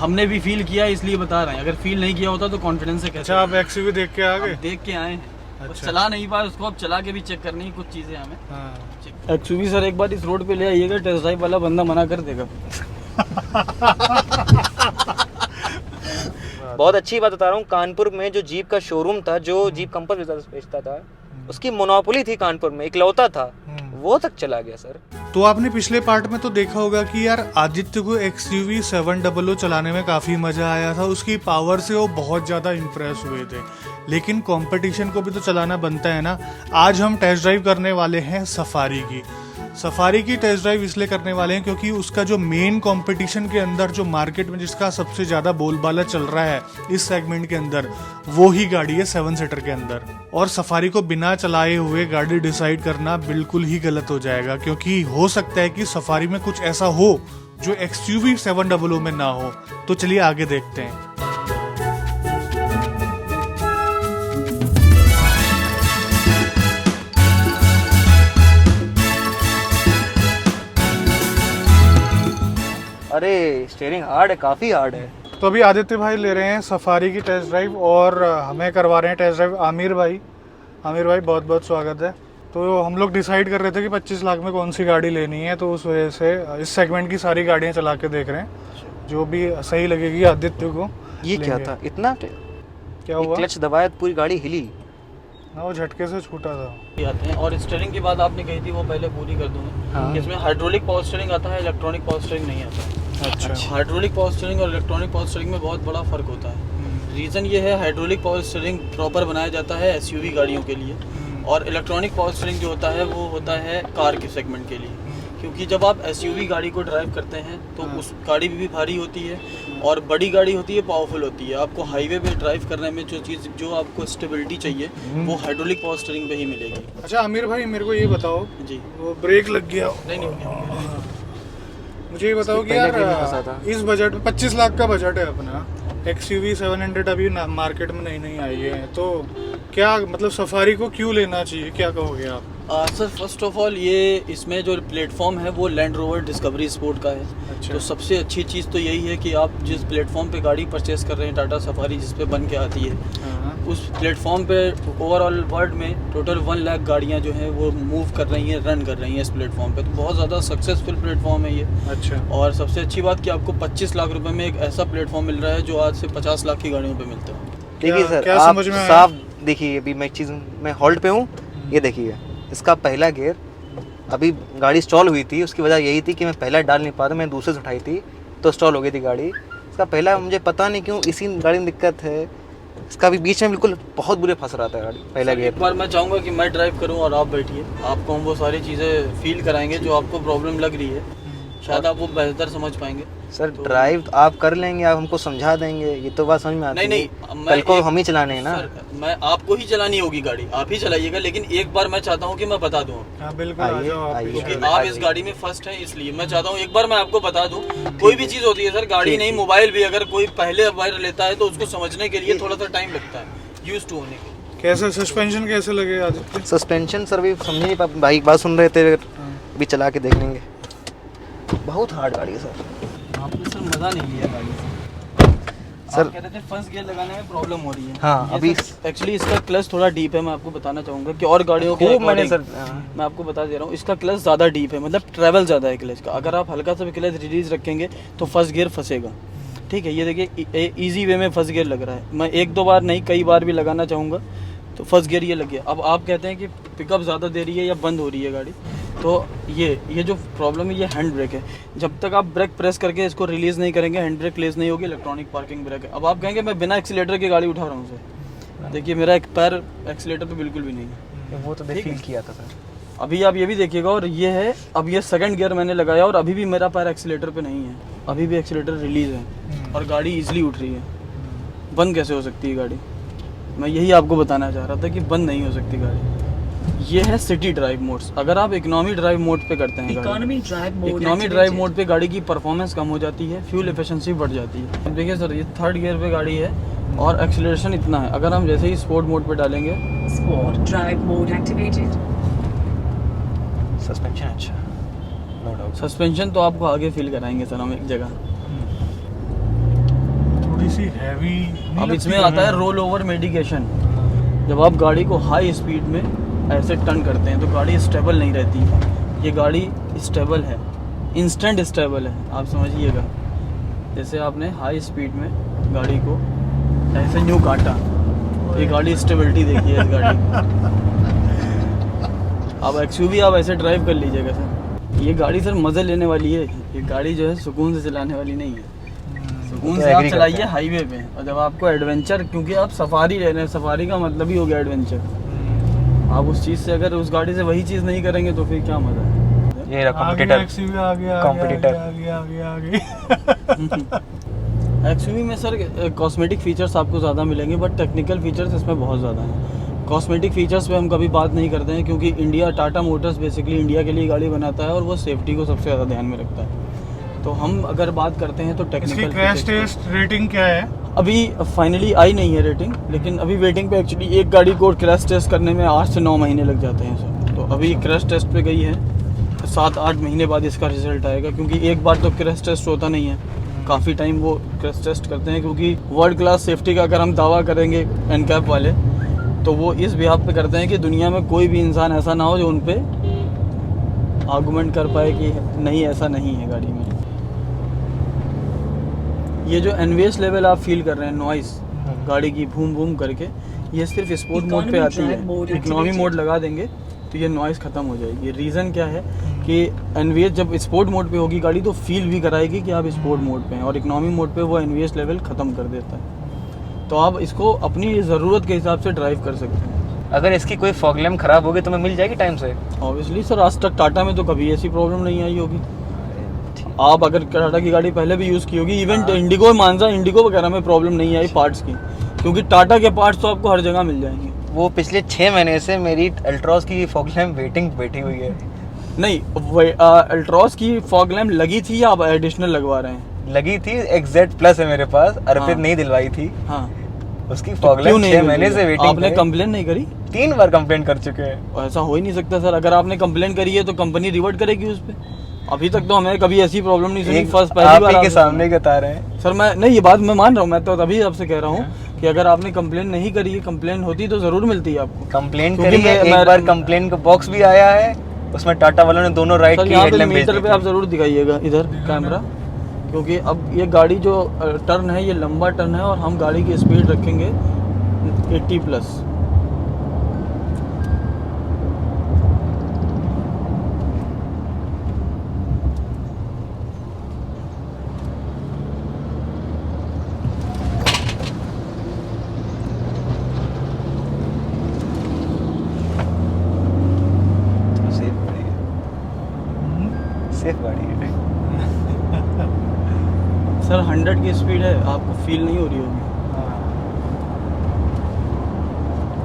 हमने भी फील किया इसलिए बता रहे हैं, अगर फील नहीं किया होता तो कॉन्फिडेंस से कैसे। अच्छा, आप एक्सयूवी देख के आ गए? देख के आए, अच्छा। चला नहीं पाए उसको, अब चला के भी चेक करनी है कुछ चीजें हमें। हाँ। एक्सयूवी सर एक बार इस रोड पे ले आइएगा, टेस्ट ड्राइव वाला बंदा मना कर देगा। बहुत अच्छी बात बता रहा हूँ, कानपुर में जो जीप का शोरूम था, जो जीप कंपनी बेचता था, उसकी मोनोपोली थी कानपुर में, इकलौता था, वो तक चला गया सर। तो आपने पिछले पार्ट में तो देखा होगा कि यार आदित्य को XUV 700 चलाने में काफ़ी मज़ा आया था, उसकी पावर से वो बहुत ज़्यादा इम्प्रेस हुए थे। लेकिन कंपटीशन को भी तो चलाना बनता है ना। आज हम टेस्ट ड्राइव करने वाले हैं सफारी की। सफारी की टेस्ट ड्राइव इसलिए करने वाले हैं क्योंकि उसका जो मेन कंपटीशन के अंदर जो मार्केट में जिसका सबसे ज़्यादा बोलबाला चल रहा है इस सेगमेंट के अंदर, वो ही गाड़ी है 7 सीटर के अंदर। और सफारी को बिना चलाए हुए गाड़ी डिसाइड करना बिल्कुल ही गलत हो जाएगा, क्योंकि हो सकता है कि सफारी में कुछ ऐसा हो जो XUV 700 में ना हो। तो चलिए आगे देखते हैं। अरे स्टीयरिंग हार्ड है, काफ़ी हार्ड है। तो अभी आदित्य भाई ले रहे हैं सफारी की टेस्ट ड्राइव और हमें करवा रहे हैं टेस्ट ड्राइव आमिर भाई। आमिर भाई बहुत बहुत स्वागत है। तो हम लोग डिसाइड कर रहे थे कि 25 लाख में कौन सी गाड़ी लेनी है, तो उस वजह से इस सेगमेंट की सारी गाड़ियाँ चला के देख रहे हैं, जो भी सही लगेगी आदित्य को। ये क्या था इतना? क्या हुआ? क्लच दबाया तो पूरी गाड़ी हिली ना, वो झटके से छूटा था। आते हैं। और स्टीयरिंग की बात आपने कही थी वो पहले पूरी कर दूंगा। हाँ। इसमें हाइड्रोलिक पावर स्टीयरिंग आता है, इलेक्ट्रॉनिक पावर स्टीयरिंग नहीं आता। अच्छा। हाइड्रोलिक पावर स्टीयरिंग और इलेक्ट्रॉनिक पावर स्टीयरिंग में बहुत बड़ा फर्क होता है। रीज़न ये है, हाइड्रोलिक पावर स्टीयरिंग प्रॉपर बनाया जाता है SUV गाड़ियों के लिए, और इलेक्ट्रॉनिक पावर स्टीयरिंग जो होता है वो होता है कार के सेगमेंट के लिए। क्योंकि जब आप SUV गाड़ी को ड्राइव करते हैं तो उस गाड़ी भी भारी होती है और बड़ी गाड़ी होती है, पावरफुल होती है। आपको हाईवे पे ड्राइव करने में जो आपको स्टेबिलिटी चाहिए वो हाइड्रोलिक पावर स्टीयरिंग पे ही मिलेगी। अच्छा आमिर भाई, मेरे को ये बताओ जी, वो ब्रेक लग गया? नहीं मुझे ये बताओ कि यार इस बजट में 25 लाख का बजट है अपना, XUV 700 अभी मार्केट में नहीं आई है, तो क्या मतलब सफारी को क्यों लेना चाहिए, क्या कहोगे आप? सर फर्स्ट ऑफ ऑल ये इसमें जो प्लेटफॉर्म है वो लैंड रोवर डिस्कवरी स्पोर्ट का है। अच्छा। तो सबसे अच्छी चीज़ तो यही है कि आप जिस प्लेटफॉर्म पे गाड़ी परचेस कर रहे हैं, टाटा सफारी जिस पे बन के आती है, हाँ। उस प्लेटफॉर्म पे ओवरऑल वर्ल्ड में टोटल 1 लाख गाड़ियाँ जो हैं वो मूव कर रही हैं, रन कर रही हैं इस प्लेटफॉर्म पे। तो बहुत ज़्यादा सक्सेसफुल प्लेटफॉर्म है ये। अच्छा। और सबसे अच्छी बात कि आपको 25 लाख रुपए में एक ऐसा प्लेटफॉर्म मिल रहा है जो आज से 50 लाख की गाड़ियों पे मिलता है। देखिए सर, क्या आप समझ में आया? साफ देखिए, अभी मैं चीज़ मैं हॉल्ट पे हूँ, ये देखिए इसका पहला गियर, अभी गाड़ी स्टॉल हुई थी, उसकी वजह यही थी कि मैं पहला डाल नहीं पा रहा, मैं दूसरे से उठाई थी तो स्टॉल हो गई थी गाड़ी। इसका पहला मुझे पता नहीं क्यों इसी गाड़ी में दिक्कत है, इसका भी बीच में बिल्कुल बहुत बुरे फंस रहा था गाड़ी पहला गियर। एक बार मैं चाहूँगा कि मैं ड्राइव करूँ और आप बैठिए, आपको हम वो सारी चीज़ें फील कराएंगे जो आपको प्रॉब्लम लग रही है, शायद आप वो बेहतर समझ पाएंगे। सर ड्राइव तो आप कर लेंगे, आप हमको समझा देंगे, ये तो बात समझ में आती है। नहीं, कल को हम ही चलाने हैं ना सर, मैं आपको ही चलानी होगी गाड़ी, आप ही चलाइएगा, लेकिन एक बार मैं चाहता हूँ कि मैं बता दूँ, हाँ बिल्कुल, आ जाओ आप। क्योंकि आप इस गाड़ी में फर्स्ट हैं, इसलिए मैं चाहता हूँ एक बार मैं आपको बता दूँ। कोई भी चीज़ होती है सर, गाड़ी नहीं मोबाइल भी, अगर कोई पहले बार लेता है तो उसको समझने के लिए थोड़ा सा टाइम लगता है यूज टू होने के। कैसे सस्पेंशन कैसे लगे आदित्य? सस्पेंशन सर भी समझ नहीं पा, भाई बात सुन रहे थे, अभी चला के देख लेंगे। बहुत हार्ड गाड़ी है सर। आपने सर मज़ा नहीं लिया गाड़ी से। सर आप कह रहे थे फर्स्ट गियर लगाने में प्रॉब्लम हो रही है। हाँ, अभी एक्चुअली इसका क्लच थोड़ा डीप है, मैं आपको बताना चाहूँगा कि और गाड़ियों के मैंने सर मैं आपको बता दे रहा हूँ, इसका क्लच ज़्यादा डीप है, मतलब ट्रैवल ज़्यादा है क्लच का। अगर आप हल्का सा भी क्लच रिलीज रखेंगे तो फर्स्ट गियर फंसेगा। ठीक है, ये देखिए इजी वे में फर्स्ट गियर लग रहा है। मैं 1-2 बार नहीं, कई बार भी लगाना चाहूँगा तो फर्स्ट गियर ये लग गया। अब आप कहते हैं कि पिकअप ज़्यादा दे रही है या बंद हो रही है गाड़ी, तो ये जो प्रॉब्लम है ये हैंड ब्रेक है। जब तक आप ब्रेक प्रेस करके इसको रिलीज़ नहीं करेंगे, हैंड ब्रेक प्लेस नहीं होगी, इलेक्ट्रॉनिक पार्किंग ब्रेक है। अब आप कहेंगे मैं बिना एक्सीलेटर की गाड़ी उठा रहा हूँ सर, देखिए मेरा एक पैर एक्सीलेटर पे बिल्कुल भी नहीं है। वो तो फील किया था सर। अभी आप ये भी देखिएगा, और ये है, अब ये सेकंड गियर मैंने लगाया और अभी भी मेरा पैर एक्सीलेटर पे नहीं है, अभी भी एक्सीलेटर रिलीज़ है और गाड़ी ईजिली उठ रही है। बंद कैसे हो सकती है गाड़ी? मैं यही आपको बताना चाह रहा था कि बंद नहीं हो सकती गाड़ी। ये है सिटी ड्राइव मोड्स। अगर आप इकोनॉमी ड्राइव मोड पे करते हैं, इकोनॉमी ड्राइव मोड पे गाड़ी की परफॉर्मेंस कम हो जाती है, फ्यूल एफिशिएंसी बढ़ जाती है। देखिए सर, ये 3rd गियर पे गाड़ी है और एक्सीलरेशन इतना है। अगर हम जैसे ही स्पोर्ट मोड पे डालेंगे, sport drive mode activated. Suspension अच्छा, नो डाउट। सस्पेंशन तो आपको आगे फील कराएंगे सर हम एक जगह। काफी हैवी। अब इसमें आता है रोल ओवर मेडिकेशन। जब आप गाड़ी को हाई स्पीड में ऐसे टर्न करते हैं तो गाड़ी स्टेबल नहीं रहती है। ये गाड़ी स्टेबल है, इंस्टेंट स्टेबल है, आप समझिएगा। जैसे आपने हाई स्पीड में गाड़ी को ऐसे न्यू काटा, ये गाड़ी स्टेबिलिटी देखिए इस गाड़ी की। अब एक्सयूवी आप ऐसे ड्राइव कर लीजिएगा सर। ये गाड़ी सर मज़े लेने वाली है, ये गाड़ी जो है सुकून से चलाने वाली नहीं है। सुकून से आप चलाइए हाईवे पे, और जब आपको एडवेंचर, क्योंकि आप सफारी ले रहे हैं, सफारी का मतलब ही हो गया एडवेंचर। आप उस चीज़ से अगर उस गाड़ी से वही चीज़ नहीं करेंगे तो फिर क्या मज़ा है। ये कॉम्पिटिटर एक्सयूवी में सर कॉस्मेटिक फीचर्स आपको ज़्यादा मिलेंगे, बट टेक्निकल फीचर्स इसमें बहुत ज़्यादा हैं। कॉस्मेटिक फीचर्स पे हम कभी बात नहीं करते हैं, क्योंकि India, Tata Motors basically India के लिए गाड़ी बनाता है और वो सेफ्टी को सबसे ज़्यादा ध्यान में रखता है। तो हम अगर बात करते हैं तो टेक्निकल क्रैश टेस्ट रेटिंग क्या है? अभी फाइनली आई नहीं है रेटिंग, लेकिन अभी वेटिंग पे एक्चुअली एक गाड़ी को क्रैश टेस्ट करने में 8 से 9 महीने लग जाते हैं सर। तो अभी क्रैश टेस्ट पे गई है, 7-8 महीने बाद इसका रिजल्ट आएगा, क्योंकि एक बार तो क्रैश टेस्ट होता नहीं है, काफ़ी टाइम वो क्रैश टेस्ट करते हैं। क्योंकि वर्ल्ड क्लास सेफ्टी का अगर हम दावा करेंगे एनकैप वाले, तो वो इस बिहाफ पे करते हैं कि दुनिया में कोई भी इंसान ऐसा ना हो जो उन पे आर्गूमेंट कर पाए कि नहीं ऐसा नहीं है गाड़ी में। ये जो एनवीएस लेवल आप फील कर रहे हैं, नॉइस गाड़ी की भूम भूम करके, ये सिर्फ स्पोर्ट मोड पे आती है। इकोनॉमी मोड लगा देंगे तो ये नॉइस ख़त्म हो जाएगी। रीज़न क्या है कि एनवीएस जब स्पोर्ट मोड पे होगी गाड़ी तो फील भी कराएगी कि आप स्पोर्ट मोड पे हैं, और इकोनॉमी मोड पे वो एनवीएस लेवल ख़त्म कर देता है। तो आप इसको अपनी ज़रूरत के हिसाब से ड्राइव कर सकते हैं। अगर इसकी कोई फॉग लैम्प खराब होगी तो मैं मिल जाएगी टाइम से? ऑब्वियसली सर, आज तक टाटा में तो कभी ऐसी प्रॉब्लम नहीं आई होगी। आप अगर टाटा की गाड़ी पहले भी यूज़ की होगी, इवन इंडिगो, मानसा इंडिगो वगैरह में प्रॉब्लम नहीं आई पार्ट्स की, क्योंकि टाटा के पार्ट्स तो आपको हर जगह मिल जाएंगे। वो पिछले 6 महीने से मेरी अल्ट्रॉस की फॉग लैम्प वेटिंग बैठी हुई है। नहीं, अल्ट्रॉस की फॉग लैम्प लगी थी या आप एडिशनल लगवा रहे हैं? लगी थी, XZ प्लस है मेरे पास, अर्पित नहीं दिलवाई थी। हाँ, उसकी फॉग लैम्प 6 महीने से वेटिंग। आपने कंप्लेन नहीं करी? 3 बार कंप्लेन कर चुके हैं। ऐसा हो ही नहीं सकता सर। अगर आपने कंप्लेन करी है तो कंपनी रिवर्ट करेगी उस पर। अभी तक तो हमें कभी ऐसी प्रॉब्लम नहीं सुनी। फर्स्ट पहली बार के सामने बता रहे हैं सर। मैं नहीं, ये बात मैं मान रहा हूँ, मैं तो तभी आपसे कह रहा हूँ कि अगर आपने कंप्लेन नहीं करी है, कंप्लेन होती तो जरूर मिलती है आपको। कंप्लेन करी है, एक बार कंप्लेन का बॉक्स भी आया है, उसमें टाटा वालों ने दोनों राइट की हेडलैम्प भेज दी। मीटर पे आप जरूर दिखाइएगा इधर कैमरा, क्योंकि अब ये गाड़ी जो टर्न है ये लंबा टर्न है और हम गाड़ी की स्पीड रखेंगे 80+। सेफ गाड़ी है सर। 100 की स्पीड है, आपको फील नहीं हो रही होगी।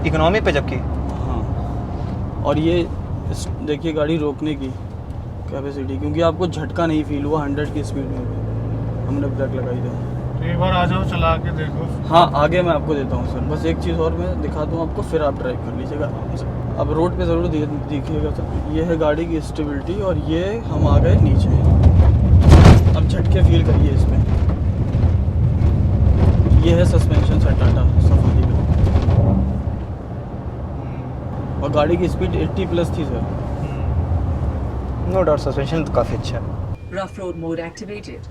इकोनॉमी पे जबकि। हाँ, और ये देखिए गाड़ी रोकने की कैपेसिटी, क्योंकि आपको झटका नहीं फील हुआ 100 की स्पीड में भी। हमने ब्रेक लगाई था। एक बार आ जाओ, चला के देखो। हाँ, आगे मैं आपको देता हूँ सर। बस एक चीज़ और मैं दिखा दूँ आपको, फिर आप ड्राइव कर लीजिएगा आराम से। अब रोड पे ज़रूर देखिएगा सर। ये है गाड़ी की स्टेबिलिटी, और ये हम आ गए नीचे। अब झटके फील करिए इसमें। ये है सस्पेंशन सर टाटा सफारी का, और गाड़ी की स्पीड 80+ थी सर। नो डाउट सस्पेंशन तो काफ़ी अच्छा है। Rough road mode activated.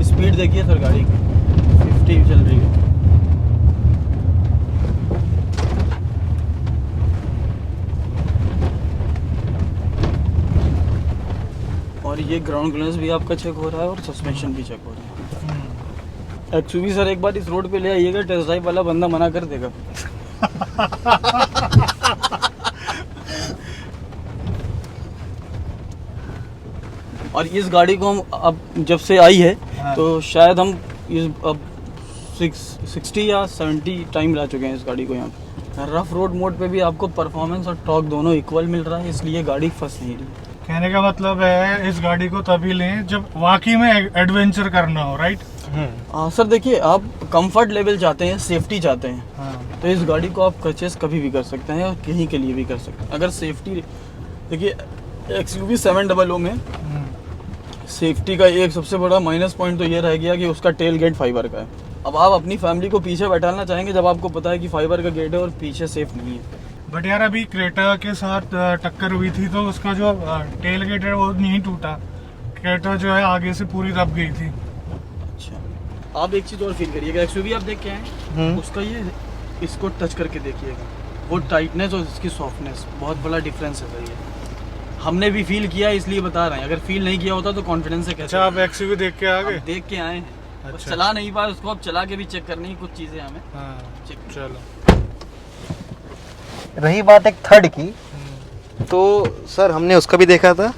Speed देखिए सर गाड़ी की 50 चल रही है। और ये ग्राउंड क्लियरेंस भी आपका चेक हो रहा है और सस्पेंशन भी चेक हो रहा है। एक्चुअली सर एक बार इस रोड पे ले आइएगा, टेस्ट ड्राइव वाला बंदा मना कर देगा। और इस गाड़ी को हम अब जब से आई है तो शायद हम इस अब 60 या 70 टाइम ला चुके हैं इस गाड़ी को यहाँ पे। रफ रोड मोड पे भी आपको परफॉर्मेंस और टॉर्क दोनों इक्वल मिल रहा है, इसलिए गाड़ी फंस नहीं रही। कहने का मतलब है इस गाड़ी को तभी लें जब वाकई में एडवेंचर करना हो, राइट? सर देखिए, आप कंफर्ट लेवल चाहते हैं, सेफ्टी चाहते हैं, हाँ। तो इस गाड़ी को आप परचेस कभी भी कर सकते हैं और कहीं के लिए भी कर सकते हैं। अगर सेफ्टी, देखिए XUV 700 में सेफ्टी का एक सबसे बड़ा माइनस पॉइंट तो ये रह गया कि उसका टेल गेट फाइबर का है। अब आप अपनी फैमिली को पीछे बैठाना चाहेंगे जब आपको पता है कि फाइबर का गेट है और पीछे सेफ नहीं है। बट यार अभी क्रेटा के साथ टक्कर हुई थी तो उसका जो टेल गेट है वो नहीं टूटा, क्रेटा जो है आगे से पूरी दब गई थी। अच्छा, आप एक चीज़ और फील करिएगा, XUV आप देख के आए, उसका ये इसको टच करके देखिएगा, वो टाइटनेस और इसकी सॉफ्टनेस बहुत बड़ा डिफरेंस है सर। ये हमने भी फील किया इसलिए बता रहे हैं, अगर फील नहीं किया होता तो कॉन्फिडेंस से कैसे। अच्छा, आप XUV देख के आ गए? हम देख के आए हैं, अच्छा। चला नहीं पाए उसको, अब चला के भी चेक करनी है कुछ चीज़ें हमें। हाँ, चेक चलो। रही बात एक थर्ड की, तो सर हमने उसका भी देखा था,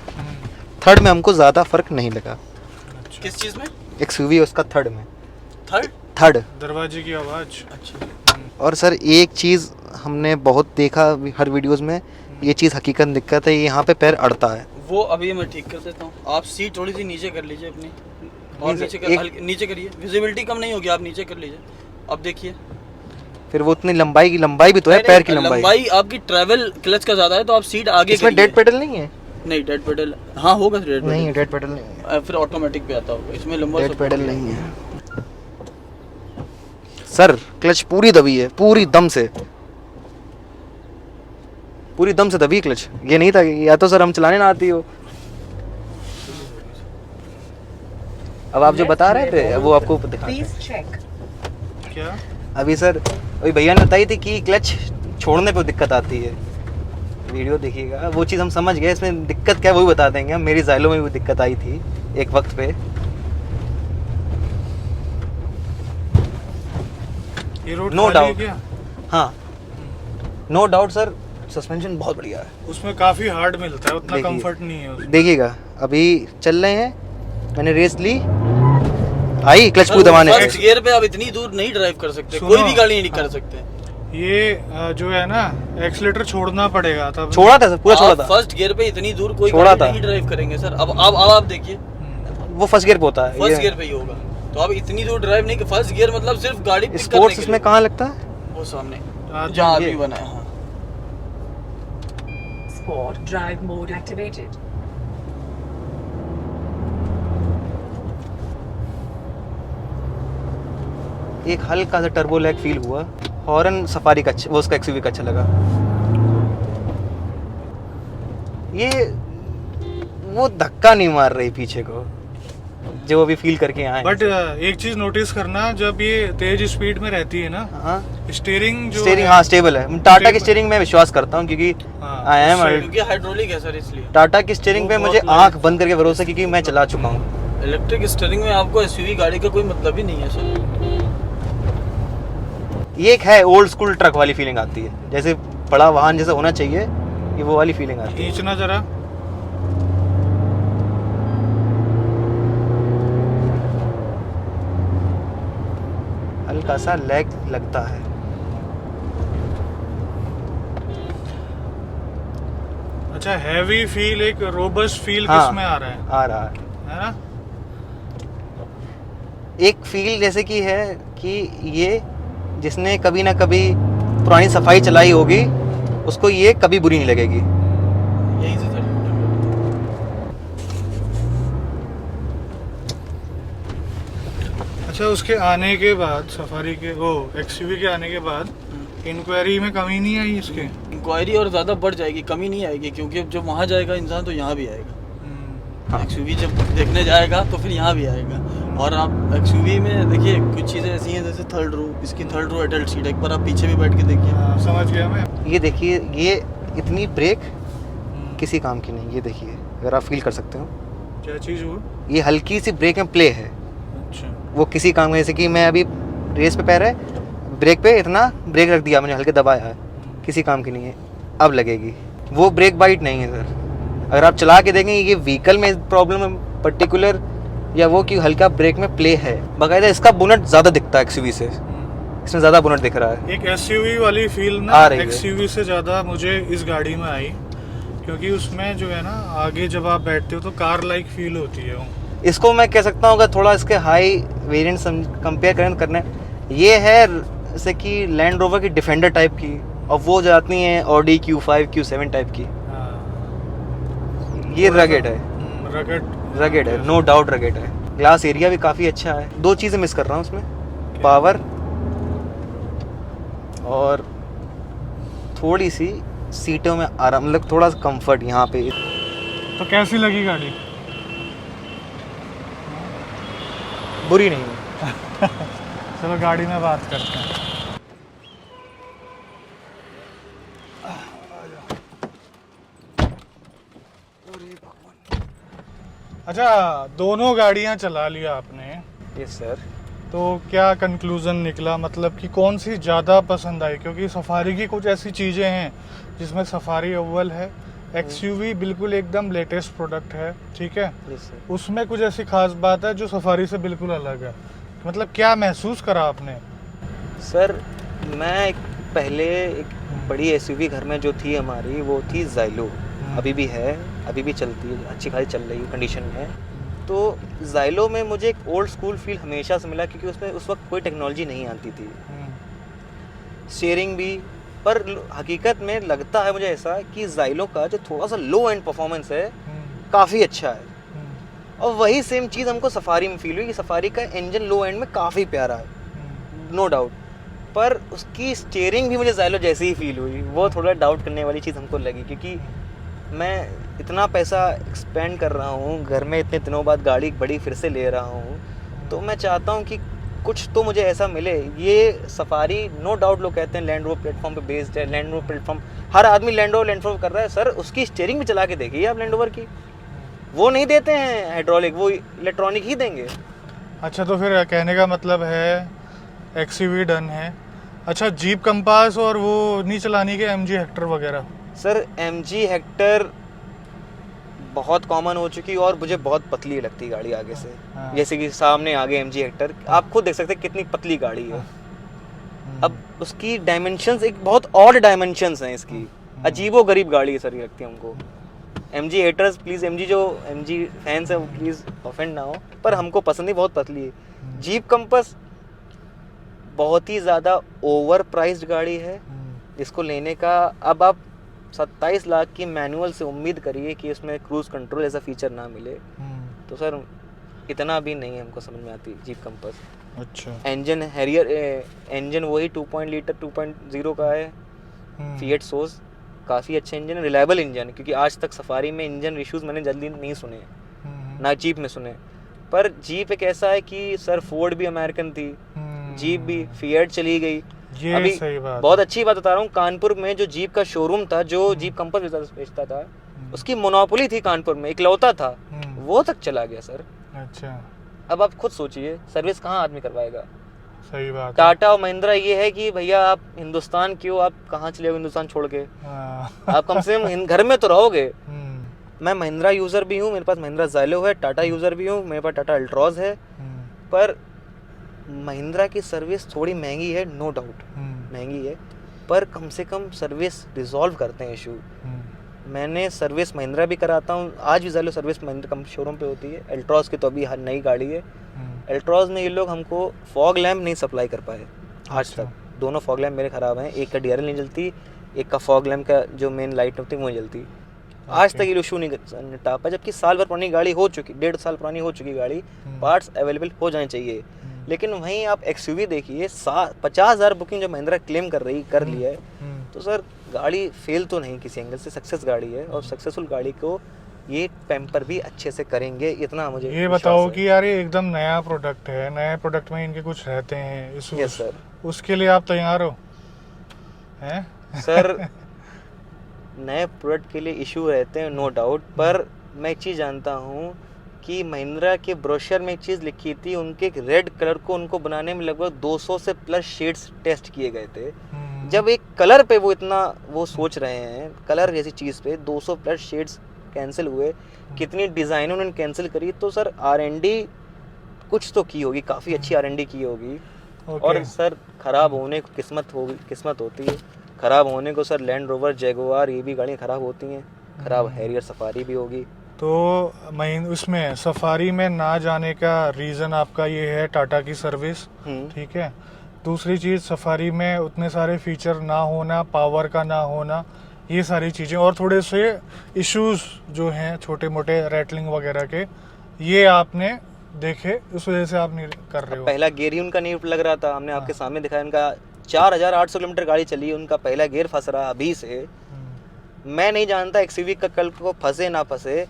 थर्ड में हमको ज़्यादा फर्क नहीं लगा। किस चीज़ में? XUV उसका थर्ड में, थर्ड दरवाजे की आवाज़। अच्छा। और सर एक चीज़ हमने बहुत देखा हर वीडियोस में, ये चीज़ हकीकत दिक्कत है, ये यहाँ पे पैर अड़ता है। वो अभी मैं ठीक कर देता हूँ, आप सीट थोड़ी सी नीचे कर लीजिए अपनी, और नीचे कर, नीचे करिए, विजिबिलिटी कम नहीं होगी, आप नीचे कर लीजिए। अब देखिए, फिर वो उतनी लंबाई भी तो है, पैर की लंबाई आपकी ट्रैवल क्लच का ज़्यादा है तो आप सीट आगे इसमें डेड पेडल नहीं है? नहीं, डेड पेडल हाँ होगा, डेड पेडल नहीं, डेड पेडल नहीं है, फिर ऑटोमेटिक पे आता होगा, इसमें लंबा डेड पेडल नहीं है सर। क्लच पूरी दबी है, पूरी दम से दबी क्लच। ये नहीं था, या तो सर हम चलाने ना आती हो। अब आप जो बता रहे थे वो आपको दिखा Please check. क्या? अभी सर अभी भैया ने बताई थी कि क्लच छोड़ने पे दिक्कत आती है, वीडियो देखिएगा, वो चीज़ हम समझ गए, इसमें दिक्कत क्या है वही बता देंगे हम। मेरी ज़ाइलो में भी दिक्कत आई थी एक वक्त पे। ये रोड नो खाली है डाउट, क्या? हाँ नो डाउट सर, सस्पेंशन बहुत बढ़िया है। उसमें काफ़ी हार्ड मिलता है, उतना देखिए। कंफर्ट नहीं है उसमें। देखिएगा अभी चल रहे हैं, मैंने रेस ली, आई क्लच पूरी दबाने से। फर्स्ट गियर पे आप इतनी दूर नहीं ड्राइव कर सकते, सुनो, कोई भी गाड़ी नहीं कर सकते। ये जो है ना, एक्सीलेटर छोड़ना पड़ेगा तब। छोड़ा था सर, पूरा छोड़ा आप था। फर्स्ट गियर पे इतनी दूर कोई छोड़ा गाड़ी था। नहीं ड्राइव करेंगे सर। अब आप देखिए, वो फर्स्ट गियर पे होता है, फर्स्ट गियर पे ही होगा, तो आप इतनी दूर ड्राइव नहीं, फर्स्ट गियर मतलब सिर्फ गाड़ी पिक करने स्पोर्ट्स के इसमें लिए। कहाँ लगता है? वो सामने हाँ, जहाँ ये। अभी बना है। हाँ। Sport drive mode activated. एक हल्का सा टर्बो लैग फील हुआ, हॉर्न सफारी का वो उसका XUV का अच्छा लगा। ये वो धक्का नहीं मार रही पीछे को जो अभी फील करके आए। बट एक चीज नोटिस करना, जब ये तेज स्पीड में रहती है ना, हाँ स्टीयरिंग जो स्टीयरिंग, है, हाँ स्टेबल है। टाटा की स्टेबल। स्टीयरिंग में विश्वास करता हूँ क्योंकि हाँ, आई एम क्योंकि हाइड्रोलिक है सर, इसलिए टाटा की स्टीयरिंग पे वो मुझे बहुत आंख बंद करके भरोसा है क्योंकि मैं चला चुका हूँ। इलेक्ट्रिक स्टीयरिंग में आपको एसयूवी गाड़ी का कोई मतलब ही नहीं है सर। ये एक है ओल्ड स्कूल ट्रक वाली फीलिंग आती है, जैसे बड़ा वाहन जैसा होना चाहिए, ये वो वाली फीलिंग आती है। खींचना जरा। हल्का सा लैग लगता है। अच्छा, हैवी फील, एक रोबस्ट फील हाँ, किसमें आ रहा है? आ रहा है ना? एक फील जैसे कि है कि ये जिसने कभी ना कभी पुरानी सफाई चलाई होगी उसको ये कभी बुरी नहीं लगेगी। यही से सर। अच्छा, उसके आने के बाद, सफारी के वो XUV के आने के बाद इंक्वायरी में कमी नहीं आई इसके? इंक्वायरी और ज़्यादा बढ़ जाएगी, कमी नहीं आएगी, क्योंकि अब जब वहाँ जाएगा इंसान तो यहाँ भी आएगा। हाँ। एक्सयूवी जब देखने जाएगा तो फिर यहाँ भी आएगा। और आप एक्सयूवी में देखिए कुछ चीज़ें ऐसी हैं जैसे थर्ड रो, इसकी थर्ड रो एडल्ट सीट है, एक बार आप पीछे भी बैठ के देखिए। हाँ, समझ गया मैं। ये देखिए, ये इतनी ब्रेक किसी काम की नहीं। ये देखिए, अगर आप फील कर सकते हो, क्या चीज़ वो? ये हल्की सी ब्रेक में प्ले है, अच्छा। वो किसी काम का, जैसे कि मैं अभी रेस पे पैर है, ब्रेक पे इतना ब्रेक रख दिया मैंने, हल्के दबाया है, किसी काम की नहीं है। अब लगेगी, वो ब्रेक बाइट नहीं है सर। अगर आप चला के देखेंगे ये व्हीकल में प्रॉब्लम है पर्टिकुलर, या वो कि हल्का ब्रेक में प्ले है। बाकायदा इसका बोनट ज़्यादा दिखता है एक्सयूवी से, इसमें ज़्यादा बोनट दिख रहा है। एक SUV वाली फील ना आ रही है। XUV से ज़्यादा मुझे इस गाड़ी में आई, क्योंकि उसमें जो है ना, आगे जब आप बैठते हो तो कार लाइक फील होती है वो। इसको मैं कह सकता हूँ अगर थोड़ा इसके हाई वेरिएंट कंपेयर करने, ये है जैसे कि लैंड रोवर की डिफेंडर टाइप की, और वो जाती हैं ऑडी Q5 Q7 टाइप की। हाँ। ये रगेड है, रगेड है, नो डाउट रगेड है। ग्लास एरिया भी काफ़ी अच्छा है। 2 चीज़ें मिस कर रहा हूँ उसमें, पावर और थोड़ी सी सीटों में आराम, मतलब थोड़ा सा कंफर्ट यहाँ पे। तो कैसी लगी गाड़ी? बुरी नहीं है। चलो गाड़ी में बात करते हैं। अच्छा, दोनों गाड़ियां चला लिया आपने, यस सर। तो क्या कंक्लूजन निकला, मतलब कि कौन सी ज़्यादा पसंद आई? क्योंकि सफारी की कुछ ऐसी चीज़ें हैं जिसमें सफारी अव्वल है, एक्सयूवी बिल्कुल एकदम लेटेस्ट प्रोडक्ट है, ठीक है, यस सर। उसमें कुछ ऐसी खास बात है जो सफारी से बिल्कुल अलग है। मतलब क्या महसूस करा आपने? सर मैं पहले एक बड़ी एसयूवी घर में जो थी हमारी, वो थी ज़ाइलो, अभी भी है, अभी भी चलती है, अच्छी खासी चल रही है, कंडीशन में है। तो ज़ाइलो में मुझे एक ओल्ड स्कूल फील हमेशा से मिला, क्योंकि उसमें उस वक्त कोई टेक्नोलॉजी नहीं आती थी, स्टीयरिंग भी। पर हकीकत में लगता है मुझे ऐसा कि ज़ाइलो का जो थोड़ा सा लो एंड परफॉर्मेंस है काफ़ी अच्छा है, और वही सेम चीज़ हमको सफारी में फील हुई कि सफारी का इंजन लो एंड में काफ़ी प्यारा है, नो डाउट। पर उसकी स्टीयरिंग भी मुझे ज़ाइलो जैसी ही फील हुई, वो थोड़ा डाउट करने वाली चीज़ हमको लगी, क्योंकि मैं इतना पैसा एक्सपेंड कर रहा हूँ, घर में इतने दिनों बाद गाड़ी बड़ी फिर से ले रहा हूँ, तो मैं चाहता हूँ कि कुछ तो मुझे ऐसा मिले। ये सफारी नो डाउट लोग कहते हैं लैंड रोवर प्लेटफॉर्म पे बेस्ड है, लैंड रोवर प्लेटफॉर्म, हर आदमी लैंड रोवर कर रहा है। सर उसकी स्टीयरिंग भी चला के देखिए आप लैंड रोवर की, वो नहीं देते हैं हाइड्रोलिक, वो इलेक्ट्रॉनिक ही देंगे। अच्छा, तो फिर कहने का मतलब है एक्सयूवी डन है। अच्छा, जीप कंपास और वो नहीं चलानी के MG हेक्टर वगैरह? सर MG हेक्टर बहुत कॉमन हो चुकी और मुझे बहुत पतली लगती गाड़ी आगे से। हाँ। जैसे कि सामने आगे MG हेक्टर, आप खुद देख सकते हैं कितनी पतली गाड़ी है। अब उसकी डायमेंशंस एक बहुत ऑड डायमेंशंस हैं इसकी, अजीबो गरीब गाड़ी है सर ये लगती है हमको। MG haters please, MG fans है वो प्लीज़ ऑफेंड ना हो, पर हमको पसंद ही बहुत पतली है। जीप कंपास बहुत ही ज़्यादा ओवर प्राइस्ड गाड़ी है, इसको लेने का अब आप 27 लाख की मैनुअल से उम्मीद करिए कि उसमें क्रूज़ कंट्रोल ऐसा फीचर ना मिले, तो सर इतना भी नहीं हमको समझ में आती जीप कंपास। अच्छा, इंजन हैरियर, इंजन वही 2 लीटर 2.0 का है, फिएट सोस, काफ़ी अच्छा इंजन है, रिलायबल इंजन है, क्योंकि आज तक सफारी में इंजन इश्यूज़ मैंने जल्दी नहीं सुने, ना जीप में सुने। पर जीप एक ऐसा है कि सर फोर्ड भी अमेरिकन थी, जीप भी, फिएट चली गई। ये अभी सही बात बहुत अच्छी बात बता रहा हूँ, कानपुर में जो जीप का शोरूम था, जो जीप कंपास बेचता था, उसकी मोनोपोली थी कानपुर में, इकलौता था, वो तक चला गया सर। अच्छा, अब आप खुद सोचिए सर्विस कहाँ आदमी करवाएगा। सही बात है। टाटा और महिंद्रा ये है कि भैया आप हिंदुस्तान क्यों, आप कहाँ चले गए हिंदुस्तान छोड़ के, हाँ। आप कम से कम घर में तो रहोगे। मैं महिंद्रा यूज़र भी हूँ, मेरे पास महिंद्रा ज़ाइलो है, टाटा यूज़र भी हूँ, मेरे पास टाटा अल्ट्रॉज है, पर महिंद्रा की सर्विस थोड़ी महंगी है, नो डाउट महंगी है, पर कम से कम सर्विस रिजॉल्व करते हैं इशू। मैंने सर्विस महिंद्रा भी कराता हूँ, आज भी ज़ाइलो सर्विस महिंद्रा कम शोरूम पे होती है। अल्ट्रॉज की तो अभी हर नई गाड़ी है, अल्ट्रॉज में ये लोग हमको फॉग लैम्प नहीं सप्लाई कर पाए आज तक। दोनों फॉग लैम्प मेरे ख़राब हैं, एक का DRL नहीं जलती, एक का फॉग लैम्प का जो मेन लाइट होती है वो नहीं जलती। आज तक ये इशू नहीं निपटा पाया, जबकि साल भर पुरानी गाड़ी हो चुकी, 1.5 साल पुरानी हो चुकी गाड़ी, पार्ट्स अवेलेबल हो जाने चाहिए। लेकिन वहीं आप एक्सयूवी देखिए, 50,000 बुकिंग जो महिंद्रा क्लेम कर लिया है, तो सर गाड़ी फेल तो नहीं किसी एंगल से, सक्सेस गाड़ी है, और सक्सेसफुल गाड़ी को ये पैम्पर भी अच्छे से करेंगे, इतना मुझे ये बताओ कि यार ये एकदम नया प्रोडक्ट है, नए प्रोडक्ट में इनके कुछ रहते हैं इशूज। Yes sir. उसके लिए आप तैयार हो? हैं सर नए प्रोडक्ट के लिए इशू रहते हैं, नो डाउट, पर मैं एक चीज़ जानता हूँ कि महिंद्रा के ब्रोशर में एक चीज़ लिखी थी, उनके रेड कलर को उनको बनाने में लगभग 200 से प्लस शेड्स टेस्ट किए गए थे। जब एक कलर पे वो इतना वो सोच रहे हैं, कलर जैसी चीज़ पे 200 प्लस शेड्स कैंसिल हुए, कितनी डिज़ाइन उन्होंने कैंसिल करी, तो सर R&D कुछ तो की होगी, काफ़ी अच्छी R&D की होगी। और सर ख़राब होने को किस्मत होती है, ख़राब होने को सर लैंड रोवर, जैगुआर, ये भी गाड़ियाँ ख़राब होती हैं, ख़राब हैरियर सफारी भी होगी। तो उसमें सफारी में ना जाने का रीज़न आपका ये है टाटा की सर्विस, ठीक है। दूसरी चीज़, सफारी में उतने सारे फीचर ना होना, पावर का ना होना, ये सारी चीज़ें और थोड़े से इश्यूज जो हैं छोटे मोटे रैटलिंग वगैरह के, ये आपने देखे, उस वजह से आप नहीं कर रहे हो। पहला गियर ही उनका नहीं लग रहा था, हमने आपके सामने दिखाया। उनका 4800 किलोमीटर गाड़ी चली, उनका पहला गियर फंस रहा अभी से। मैं नहीं जानता एक्सयूवी का कल को फंसे ना फंसे,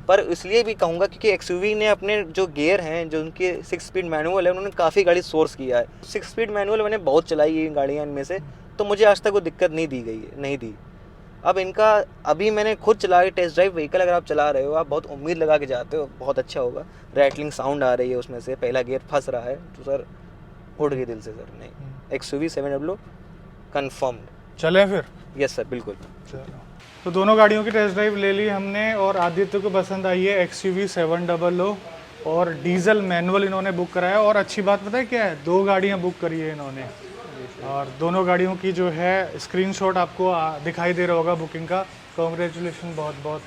पर इसलिए भी कहूँगा क्योंकि एक्सयूवी ने अपने जो गियर हैं, जो उनके 6 स्पीड मैनुअल है, उन्होंने काफ़ी गाड़ी सोर्स किया है। 6 स्पीड मैनुअल मैंने बहुत चलाई है गाड़ियाँ इनमें से, तो मुझे आज तक कोई दिक्कत नहीं दी गई है, नहीं दी। अब इनका अभी मैंने खुद चला के टेस्ट ड्राइव व्हीकल, अगर आप चला रहे हो, आप बहुत उम्मीद लगा के जाते हो बहुत अच्छा होगा। रैटलिंग साउंड आ रही है उसमें से, पहला गियर फंस रहा है, तो सर उड़ गई दिल से सर। नहीं, एक्सयूवी 7W कन्फर्म्ड। चलें फिर? यस सर, बिल्कुल। चलो, तो दोनों गाड़ियों की टेस्ट ड्राइव ले ली हमने और आदित्य को पसंद आई है XUV 700 और डीजल मैनुअल इन्होंने बुक कराया। और अच्छी बात पता है क्या है, 2 गाड़ियां बुक करी है इन्होंने और दोनों गाड़ियों की जो है स्क्रीनशॉट आपको दिखाई दे रहा होगा बुकिंग का। कॉन्ग्रेचुलेशन बहुत बहुत।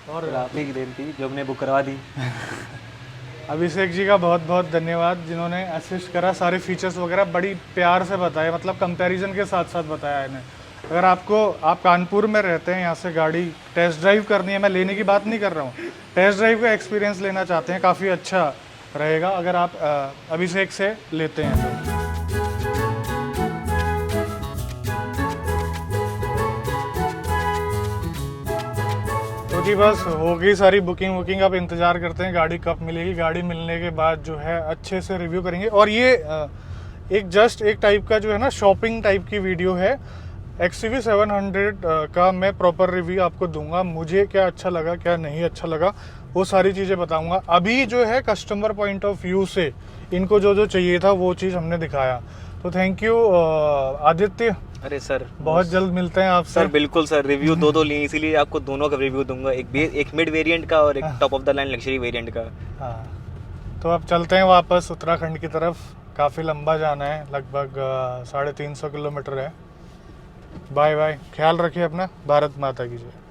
और आप ही की देन थी जो हमने बुक करवा दी। अभिषेक जी का बहुत बहुत धन्यवाद जिन्होंने असिस्ट करा, सारे फीचर्स वगैरह बड़ी प्यार से बताए, मतलब कंपैरिजन के साथ साथ बताया इन्हें। अगर आप कानपुर में रहते हैं, यहाँ से गाड़ी टेस्ट ड्राइव करनी है, मैं लेने की बात नहीं कर रहा हूँ, टेस्ट ड्राइव का एक्सपीरियंस लेना चाहते हैं, काफ़ी अच्छा रहेगा अगर आप अभिषेक से लेते हैं तो जी बस हो गई सारी बुकिंग। अब इंतज़ार करते हैं गाड़ी कब मिलेगी। गाड़ी मिलने के बाद जो है अच्छे से रिव्यू करेंगे। और ये एक टाइप का जो है ना शॉपिंग टाइप की वीडियो है। XUV 700 का मैं प्रॉपर रिव्यू आपको दूंगा, मुझे क्या अच्छा लगा क्या नहीं अच्छा लगा वो सारी चीज़ें बताऊंगा। अभी जो है कस्टमर पॉइंट ऑफ व्यू से इनको जो चाहिए था वो चीज़ हमने दिखाया। तो थैंक यू आदित्य। अरे सर, बहुत जल्द मिलते हैं आपसे। सर बिल्कुल सर, रिव्यू दो लिए, इसीलिए आपको दोनों का रिव्यू दूंगा, एक मिड वेरिएंट का और एक top of the line luxury variant का। हाँ, तो अब चलते हैं वापस उत्तराखंड की तरफ। काफ़ी लंबा जाना है, लगभग 350 किलोमीटर है। बाय बाय, ख्याल रखिए अपना। भारत माता की जय।